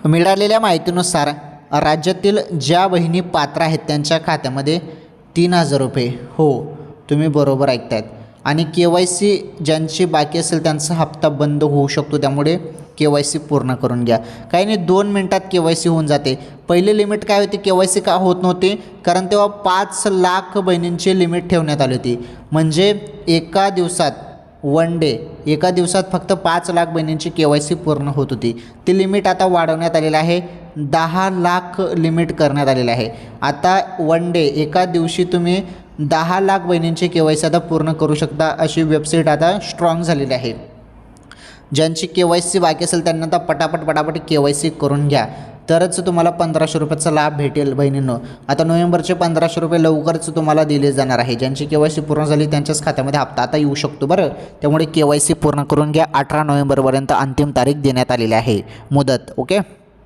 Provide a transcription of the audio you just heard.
मिळालेल्या माहितीनुसार राज्यातील ज्या बहिणी पात्र आहेत त्यांच्या खात्यामध्ये 3,000 रुपये. हो, तुम्ही बरोबर ऐकतायत. आणि KYC ज्यांची बाकी असेल त्यांचा हप्ता बंद होऊ शकतो, त्यामुळे KYC पूर्ण करून घ्या. काही नाही, 2 मिनटात KYC होऊन जाते. पहिले लिमिट काय होती, KYC का होत नव्हते, कारण तेव्हा 5 लाख बहिणींची लिमिट ठेवण्यात आली होती. म्हणजे एका दिवसात एका दिवसात फक्त 5 लाख बहिणींची KYC पूर्ण होत होती. ती लिमिट आता वाढवण्यात आलेलं आहे, 10 लाख लिमिट करण्यात आलेलं आहे. आता एका दिवशी तुम्ही 10 लाख बहिणींची KYC आता पूर्ण करू शकता, अशी वेबसाईट आता स्ट्रॉंग झालेली आहे. ज्यांची KYC बाकी असेल त्यांना आता पटापट KYC करून घ्या, तरच तुम्हाला 1,500 रुपयाचा लाभ भेटेल बहिणींनो. आता नोव्हेंबरचे 1,500 रुपये लवकरच तुम्हाला दिले जाणार आहे. ज्यांची KYC पूर्ण झाली त्यांच्याच खात्यामध्ये हप्ता आता येऊ शकतो बरं. त्यामुळे KYC पूर्ण करून घ्या. 18 नोव्हेंबरपर्यंत अंतिम तारीख देण्यात आलेली आहे, मुदत. ओके.